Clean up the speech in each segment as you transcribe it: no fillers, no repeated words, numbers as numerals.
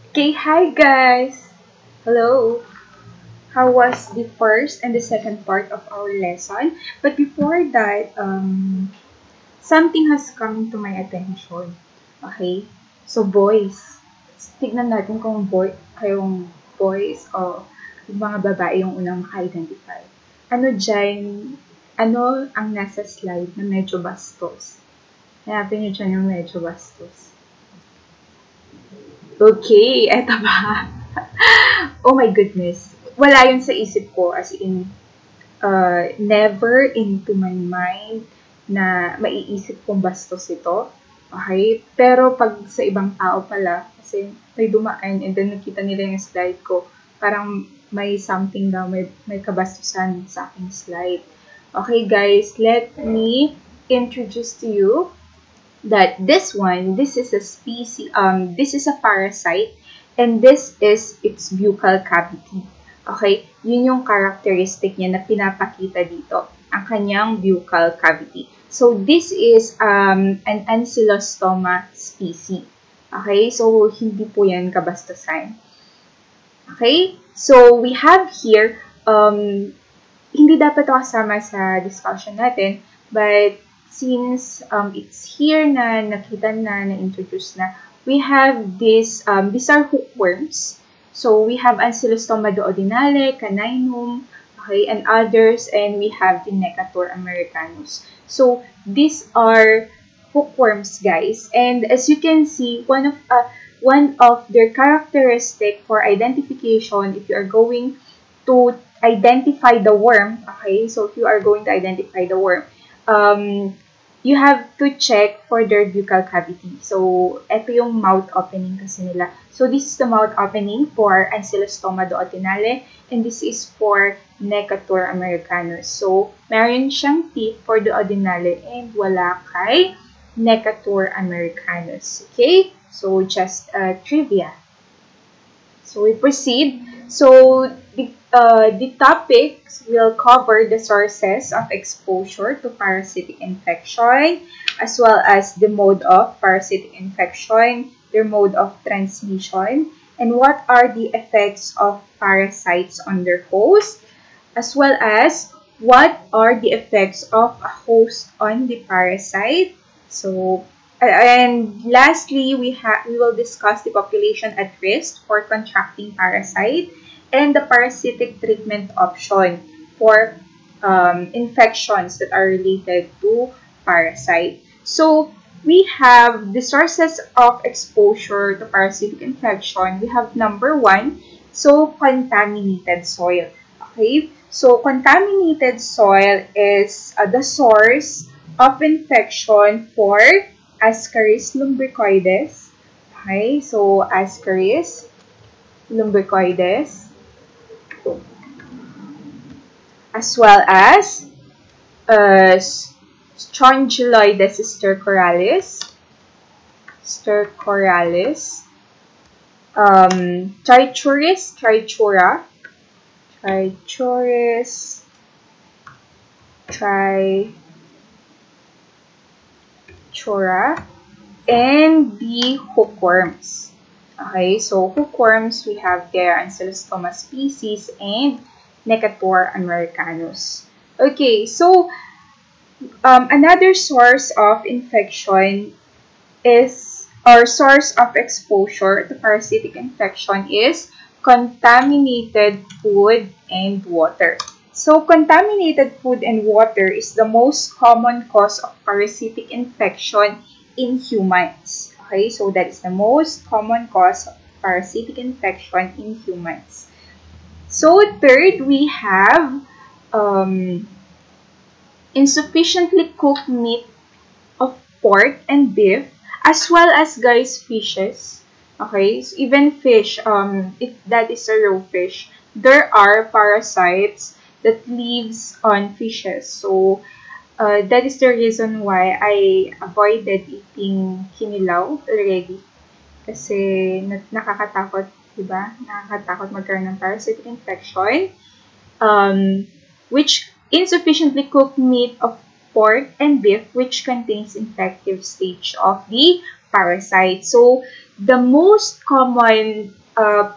Okay, hi guys! Hello! How was the first and the second part of our lesson? But before that, something has come to my attention. Okay? So, boys. Tignan natin kung kayong boys o yung mga babae yung unang maka-identify. Ano dyan, ano ang nasa slide na medyo bastos? Hanapin nyo dyan yung medyo bastos. Okay, eto ba? Oh my goodness. Wala yun sa isip ko. As in, never into my mind na maiisip kong bastos ito. Okay? Pero pag sa ibang tao pala, kasi may dumaan and then nakita nila yung slide ko, parang may something daw, may kabastusan sa aking slide. Okay guys, let me introduce to you that this is a species, this is a parasite, and this is its buccal cavity. Okay? Yun yung characteristic niya na pinapakita dito, ang kanyang buccal cavity. So, this is an ancylostoma species. Okay? So, hindi po yan kabastusan. Okay? So, we have here, hindi dapat ito kasama sa discussion natin, but since it's here na nakita na introduce na, we have this, these are hookworms. So, we have Ancylostoma duodenale, caninum, okay, and others, and we have the Necator americanus. So, these are hookworms, guys. And as you can see, one of their characteristic for identification, if you are going to identify the worm, okay, so if you are going to identify the worm, you have to check for their buccal cavity. So, ito yung mouth opening kasi nila. So, this is the mouth opening for Ancylostoma duodenale, and this is for Necator americanus. So, meron siyang teeth for duodenale and wala kay Necator americanus. Okay? So, just trivia. So, we proceed. So, the topics will cover the sources of exposure to parasitic infection, as well as the mode of parasitic infection, their mode of transmission, and what are the effects of parasites on their host, as well as what are the effects of a host on the parasite. So, and lastly, we will discuss the population at risk for contracting parasite and the parasitic treatment option for infections that are related to parasite. So, we have the sources of exposure to parasitic infection. We have number one, so contaminated soil. Okay, so contaminated soil is the source of infection for Ascaris lumbricoides. Okay, so Ascaris lumbricoides, as well as Strongyloides stercoralis, Trichuris trichura, and the hookworms. Okay, so hookworms, we have their Ancylostoma species and Necator americanus. Okay, so another source of infection is, or source of exposure to parasitic infection is contaminated food and water. So, contaminated food and water is the most common cause of parasitic infection in humans. Okay, so that is the most common cause of parasitic infection in humans. So, third, we have insufficiently cooked meat of pork and beef, as well as, guys, fishes. Okay, so even fish, if that is a raw fish, there are parasites that lives on fishes. So, that is the reason why I avoided eating kinilaw already. Kasi nakakatakot, diba? Nakakatakot magkaroon ng parasitic infection. Which insufficiently cooked meat of pork and beef, which contains infective stage of the parasite. So, the most common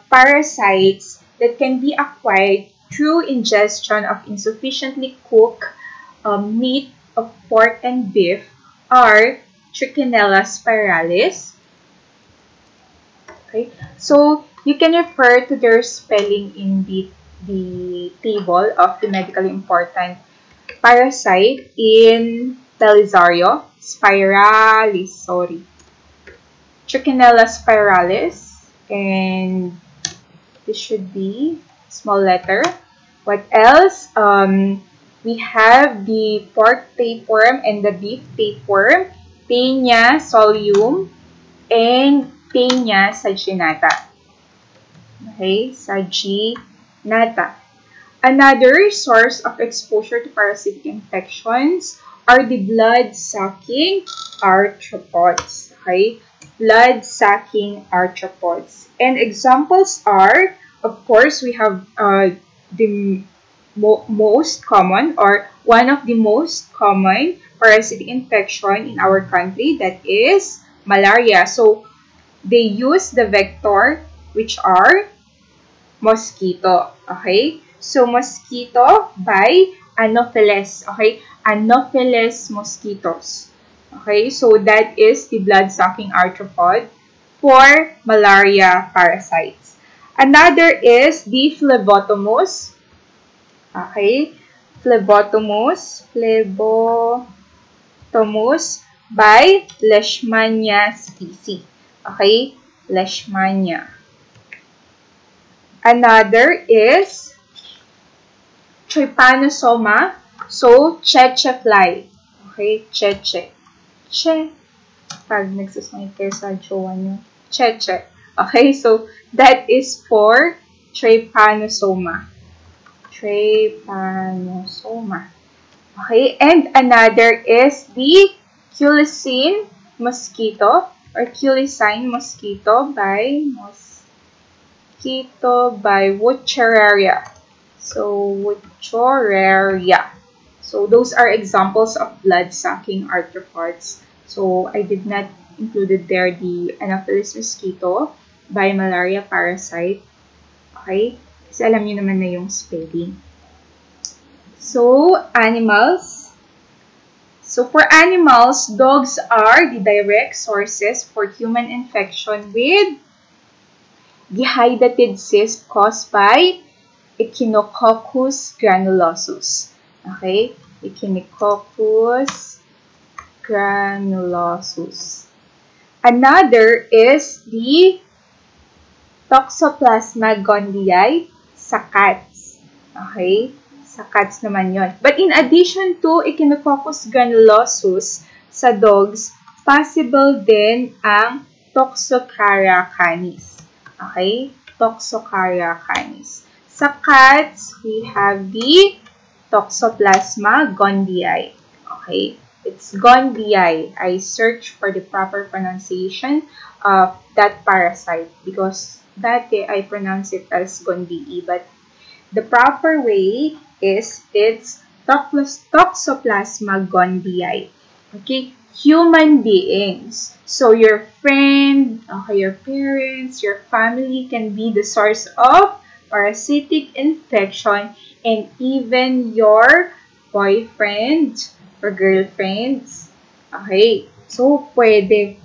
parasites that can be acquired through ingestion of insufficiently cooked meat of pork and beef are Trichinella spiralis. Okay, so you can refer to their spelling in the table of the medically important parasite in Belisario. Spiralis, sorry. Trichinella spiralis, and this should be small letter. What else? We have the pork tapeworm and the beef tapeworm, Taenia solium, and Taenia saginata. Okay, saginata. Another source of exposure to parasitic infections are the blood-sucking arthropods. Okay, blood-sucking arthropods. And examples are, of course, we have the most common or one of the most common parasitic infection in our country, that is malaria. So they use the vector, which are mosquito. Okay? So mosquito by Anopheles. Okay? Anopheles mosquitoes. Okay? So that is the blood-sucking arthropod for malaria parasites. Another is the phlebotomus. Okay? Phlebotomus by Leishmania species. Okay? Leishmania. Another is Trypanosoma. So, cheche fly. Okay? Cheche. Che. Pag nagsusungit kayo sa jowa nyo. Cheche. Okay? So, that is for Trypanosoma. Trypanosoma. Okay? And another is the Culisine mosquito or Culisine mosquito by Wuchereria. So, Wuchereria. So, those are examples of blood-sucking arthropods. So, I did not included there the Anopheles mosquito by malaria parasite. Okay? Kasi alam nyo naman na yung spelling. So, animals. So, for animals, dogs are the direct sources for human infection with dehydrated cyst caused by Echinococcus granulosus. Okay? Echinococcus granulosus. Another is the Toxoplasma gondii sa cats. Okay? Sa cats naman yon. But in addition to Echinococcus granulosus sa dogs, possible din ang Toxocaria canis. Okay? Toxocaria canis. Sa cats, we have the Toxoplasma gondii. Okay? It's gondii. I search for the proper pronunciation of that parasite because dati I pronounce it as gondii, but the proper way is it's Toxoplasma gondii. Okay? Human beings. So, your friend, okay, your parents, your family can be the source of parasitic infection, and even your boyfriend or girlfriends. Okay? So, pwede.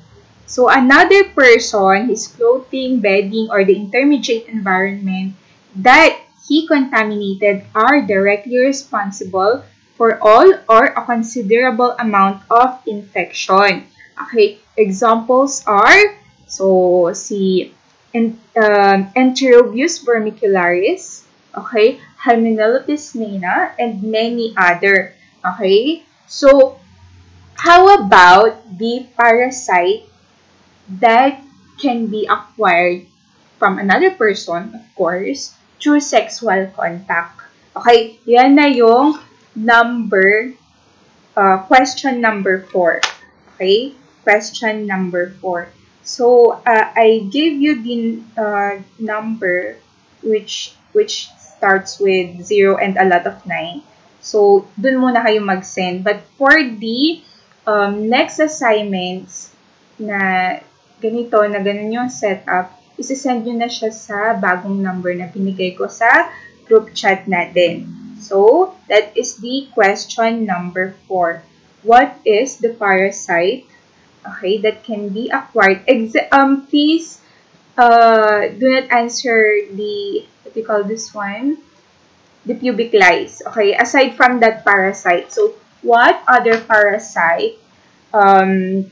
So, another person, his clothing, bedding, or the intermediate environment that he contaminated are directly responsible for all or a considerable amount of infection. Okay, examples are, so, si Enterobius vermicularis, okay, Hymenella piscina, and many other. Okay, so, how about the parasite that can be acquired from another person, of course, through sexual contact? Okay, yan na yung question number 4. Okay, question number 4. So, I gave you the number which starts with 0 and a lot of 9. So, dun muna kayo mag-send. But for the next assignments na ganito, na ganun yung setup, isisend nyo na siya sa bagong number na binigay ko sa group chat natin. So, that is the question number 4. What is the parasite, okay, that can be acquired? Please do not answer the, what do you call this one? The pubic lice, okay? Aside from that parasite. So, what other parasite can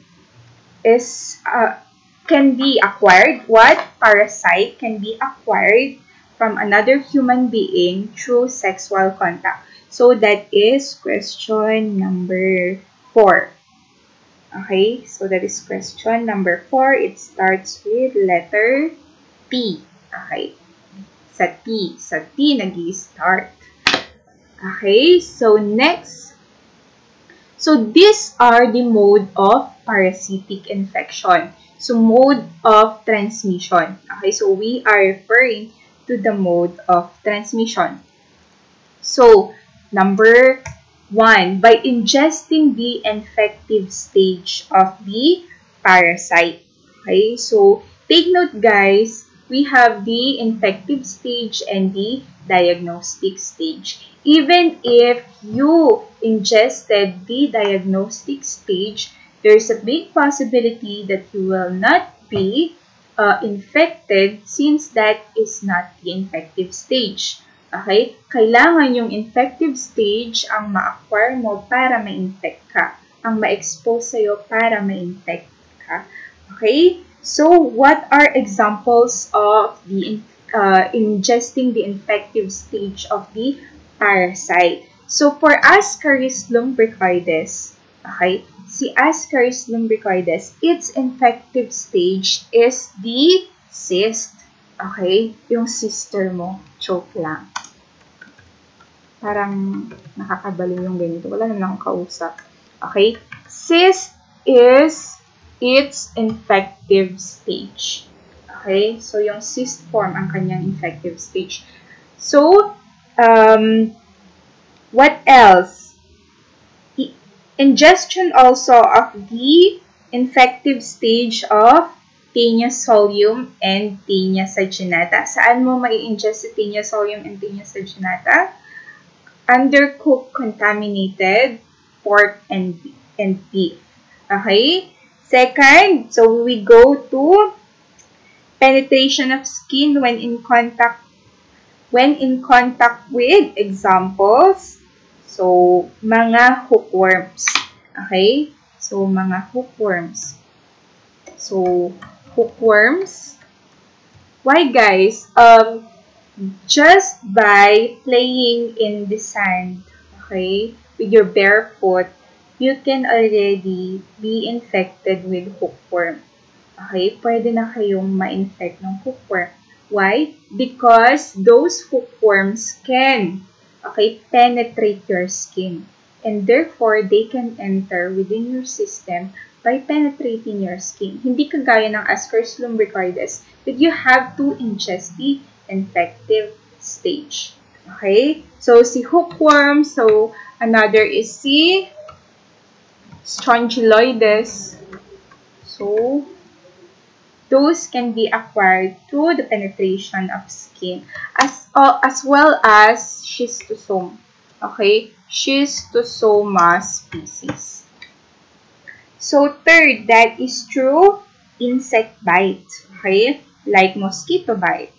be acquired? What parasite can be acquired from another human being through sexual contact? So, that is question number 4. Okay, so that is question number 4. It starts with letter T. Okay, sa T nag-i-start. Okay, so next. So these are the mode of parasitic infection. So mode of transmission. Okay, so we are referring to the mode of transmission. So number 1, by ingesting the infective stage of the parasite. Okay, so take note guys, we have the infective stage and the diagnostic stage. Even if you ingested the diagnostic stage, there's a big possibility that you will not be infected since that is not the infective stage. Okay? Kailangan yung infective stage ang ma-acquire mo para ma-infect ka. Ang ma-expose sa'yo para ma-infect ka. Okay? So, what are examples of the ingesting the infective stage of the parasite? So, for Ascaris lumbricoides, okay, si Ascaris lumbricoides, its infective stage is the cyst. Okay? Yung sister mo. Joke lang. Parang nakakabalo yung ganito. Wala naman akong kausap. Okay? Cyst is its infective stage. Okay? So, yung cyst form ang kanyang infective stage. So, what else? Ingestion also of the infective stage of Taenia solium and Taenia saginata. Saan mo mai-ingest si Taenia solium and Taenia saginata? Undercooked contaminated pork and beef. Okay? Second, so we go to penetration of skin when in contact with examples. So, mga hookworms. Okay? So, mga hookworms. So, hookworms. Why guys? Just by playing in the sand, okay, with your bare foot, you can already be infected with hookworm. Okay, pwede na kayong ma-infect ng hookworm. Why? Because those hookworms can, okay, penetrate your skin. And therefore, they can enter within your system by penetrating your skin. Hindi kagaya ng Ascaris lumbricoides that you have to ingest the infective stage. Okay? So, si hookworm. So, another is si strongyloides. So, those can be acquired through the penetration of skin as well as schistosome. Okay? Schistosoma species. So, third, that is through insect bite. Okay? Like mosquito bite.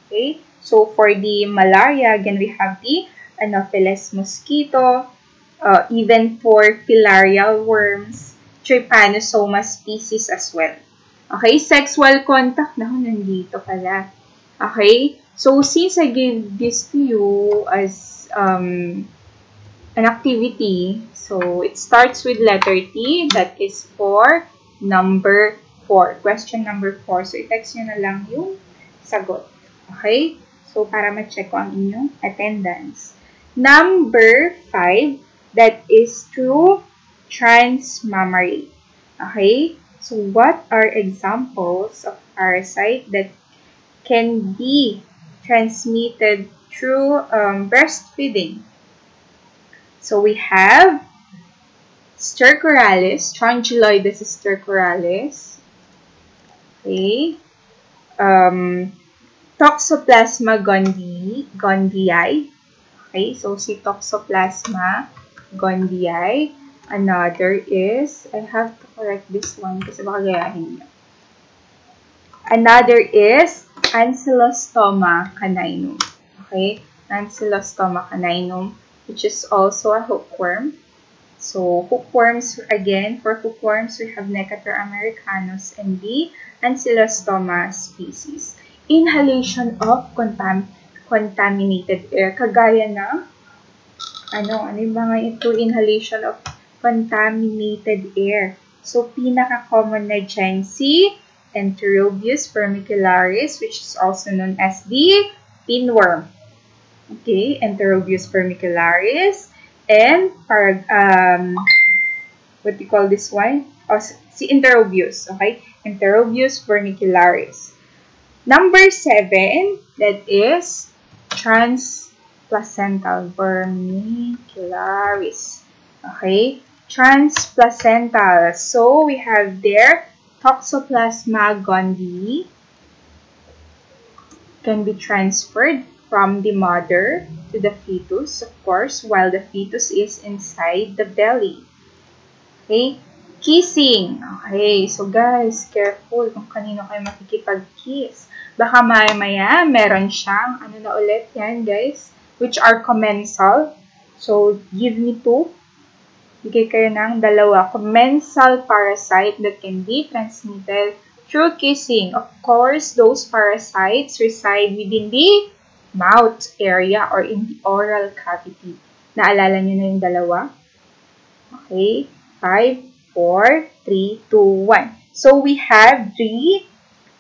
Okay, so for the malaria, again, we have the Anopheles mosquito, even for filarial worms, Trypanosoma species as well. Okay, sexual contact, nandito pala. Okay, so since I gave this to you as an activity, so it starts with letter T, that is for number 4, question number 4. So, i-text nyo na lang yung sagot. Okay? So, para ma-check ko ang inyong attendance. Number 5, that is through transmammary. Okay? So, what are examples of parasite that can be transmitted through breastfeeding? So, we have Stercoralis, Strongyloides stercoralis. Okay? Toxoplasma gondii. Okay, so si Toxoplasma gondii. Another is, I have to correct this one kasi baka gayahin niyo. Another is Ancylostoma caninum. Okay, Ancylostoma caninum, which is also a hookworm. So, hookworms, again, for hookworms, we have Necator americanus and the Ancylostoma species. Inhalation of contaminated air. Kagaya ng, ano yung mga ito? Inhalation of contaminated air. So, pinaka-common na dyan si Enterobius vermicularis, which is also known as the pinworm. Okay, Enterobius vermicularis. And, what do you call this one? Oh, si Enterobius, okay? Enterobius vermicularis. Number 7, that is transplacental vermicularis. Okay? Transplacental. So, we have there Toxoplasma gondii can be transferred from the mother to the fetus, of course, while the fetus is inside the belly. Okay? Kissing. Okay, so guys, careful kung kanino kayo makikipag-kiss. Baka maya-maya, meron siyang, ano na ulit yan, guys, which are commensal. So, give me 2. Bigay kayo ng 2. Commensal parasite that can be transmitted through kissing. Of course, those parasites reside within the mouth area or in the oral cavity. Naalala nyo na yung 2? Okay. 5, 4, 3, 2, 1. So, we have the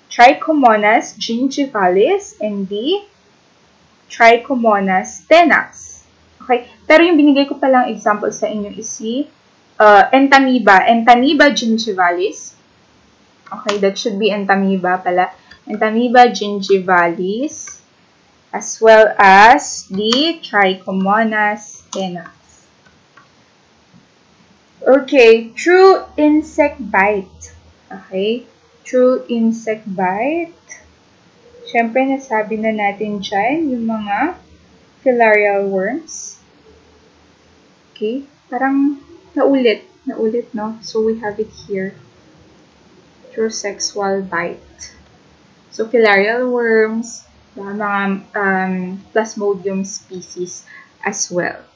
Trichomonas gingivalis and the Trichomonas tenax. Okay? Pero yung binigay ko palang example sa inyo is si Entamoeba gingivalis. Okay, that should be Entamoeba pala. Entamoeba gingivalis as well as the Trichomonas tenax. Okay, through insect bite. Okay, through insect bite. Siyempre, nasabi na natin dyan yung mga filarial worms. Okay, parang naulit, no? So, we have it here. Through sexual bite. So, filarial worms, mga Plasmodium species as well.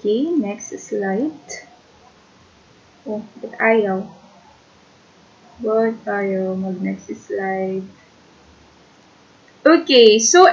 Okay, next slide. Oh, ba't ayaw? Ba't ayaw mag-next slide? Okay, so